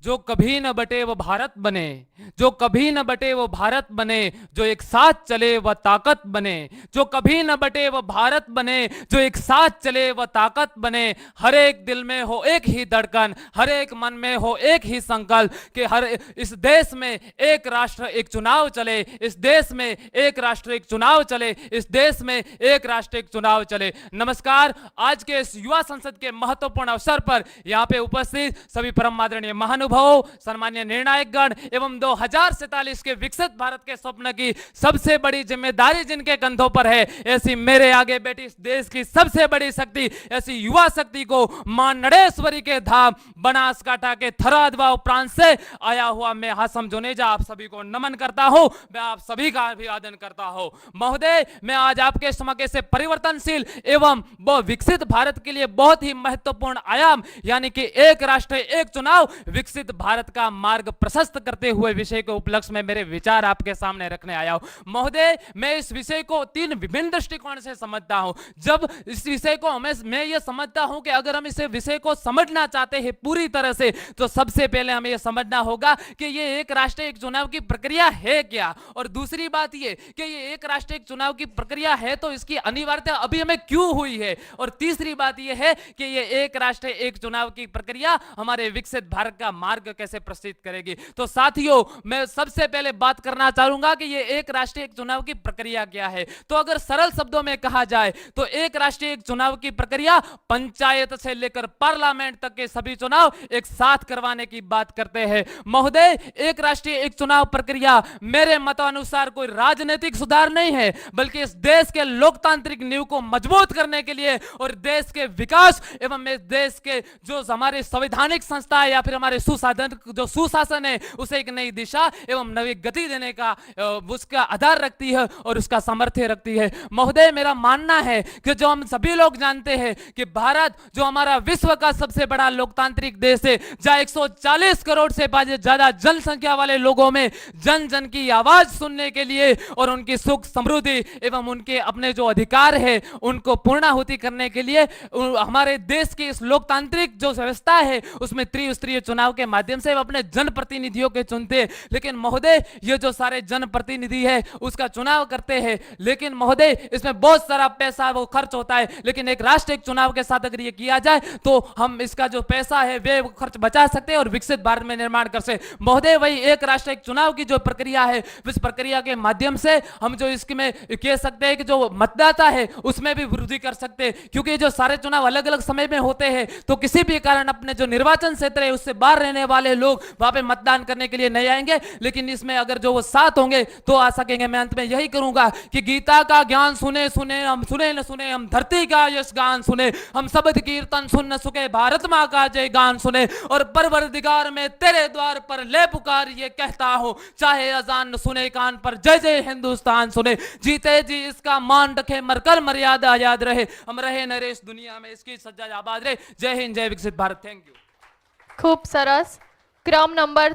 जो कभी न बटे वो भारत बने, जो कभी न बटे वो भारत बने, जो एक साथ चले वह ताकत बने, जो कभी न बटे वो भारत बने, जो एक साथ चले वह ताकत बने। हर एक दिल में हो एक ही धड़कन, हर एक मन में हो एक ही संकल्प कि हर इस देश में एक राष्ट्र एक चुनाव चले, इस देश में एक राष्ट्र एक चुनाव चले, इस देश में एक राष्ट्र एक चुनाव चले। नमस्कार, आज के इस युवा संसद के महत्वपूर्ण अवसर पर यहाँ पे उपस्थित सभी परम आदरणीय महानुभावों, सम्मान्य निर्णायकगण एवं 2047 के विकसित भारत के स्वप्न की सबसे बड़ी जिम्मेदारी जिनके कंधों पर है, ऐसी मेरे आगे बैठी इस देश की सबसे बड़ी शक्ति, ऐसी युवा शक्ति को मां नड़ेश्वरी के धाम बनासकांठा के थरादवा प्रांत से आया हुआ मैं हासम जुनेजा आप सभी को नमन करता हूं, मैं आप सभी का अभिवादन करता हूं। महोदय, मैं आज आपके समक्ष से परिवर्तनशील एवं विकसित भारत के लिए बहुत ही महत्वपूर्ण आयाम यानी कि एक राष्ट्र एक चुनाव विकसित भारत का मार्ग प्रशस्त करते हुए विषय के उपलक्ष्य में मेरे विचार आपके सामने रखने आया हूं। महोदय, मैं इस विषय को 3 विभिन्न दृष्टिकोण से समझता हूं। जब इस विषय को मैं ये समझता हूं कि अगर हम इस विषय को समझना चाहते हैं पूरी तरह से, तो सबसे पहले हमें यह समझना होगा कि ये एक राष्ट्र एक चुनाव की प्रक्रिया है क्या, और दूसरी बात ये कि ये एक राष्ट्र एक चुनाव की प्रक्रिया है तो इसकी अनिवार्यता अभी हमें क्यों हुई है, और तीसरी बात ये है कि ये एक राष्ट्र एक चुनाव की प्रक्रिया हमारे विकसित भारत का मार्ग कैसे प्रस्तुत करेगी। तो साथियों, मैं सबसे पहले बात करना चाहूंगा कि ये एक राष्ट्र एक चुनाव की प्रक्रिया क्या है। तो अगर सरल शब्दों में कहा जाए तो एक राष्ट्र एक चुनाव की प्रक्रिया पंचायत से लेकर पार्लियामेंट तक के सभी चुनाव एक साथ करवाने की बात करते हैं। महोदय, एक राष्ट्रीय एक चुनाव प्रक्रिया मेरे मतानुसार कोई राजनीतिक सुधार नहीं है, बल्कि इस देश के लोकतांत्रिक नींव को मजबूत करने के लिए और देश के विकास एवं इस देश के जो हमारे संवैधानिक संस्था है या फिर हमारे जो सुशासन है उसे एक नई दिशा एवं नई गति देने का उसका आधार रखती है और उसका सामर्थ्य रखती है। महोदय, मेरा मानना है कि जो हम सभी लोग जानते हैं कि भारत जो हमारा विश्व का सबसे बड़ा लोकतांत्रिक देश है, जहां 140 करोड़ से ज्यादा जनसंख्या वाले लोगों में जन जन की आवाज सुनने के लिए और उनकी सुख समृद्धि एवं उनके अपने जो अधिकार है उनको पूर्णाहुति करने के लिए हमारे देश की इस लोकतांत्रिक जो व्यवस्था है उसमें त्रिस्तरीय चुनाव के माध्यम से अपने जनप्रतिनिधियों के चुनते हैं। लेकिन महोदय, ये जो सारे जनप्रतिनिधि है उसका चुनाव करते हैं, लेकिन महोदय इसमें बहुत सारा पैसा वो खर्च होता है। लेकिन एक राष्ट्र एक चुनाव के साथ अगर ये किया जाए तो हम इसका जो पैसा है वे खर्च बचा सकते हैं और विकसित भारत में निर्माण कर सकते। महोदय, वही एक राष्ट्र एक चुनाव की जो प्रक्रिया है इस प्रक्रिया के माध्यम से हम जो इसमें कह सकते हैं कि जो मतदाता है उसमें भी वृद्धि कर सकते हैं, क्योंकि जो सारे चुनाव अलग अलग समय में होते हैं तो किसी भी कारण अपने जो निर्वाचन क्षेत्र है उससे बाहर रहने वाले लोग वहां पे मतदान करने के लिए नहीं आएंगे। लेकिन इसमें अगर जो वो साथ होंगे तो आ सकेंगे। मैं अंत में यही करूंगा कि गीता का ज्ञान सुने सुने हम सुने न सुने, हम धरती का यश गान सुने, हम शब्द कीर्तन सुन न सके, भारत माँ का जय गान सुने, और परवरदिगार में तेरे द्वार पर ले पुकार ये कहता हूं, चाहे अजान न सुने कान पर जय जय हिंदुस्तान सुने, जीते जी इसका मान रखे मरकर मर्यादा याद रहे, हम रहे नरेश दुनिया में इसकी सज्जा आबाद रहे। जय हिंद, जय विकसित भारत। Thank you. खूब सरस। क्रम नंबर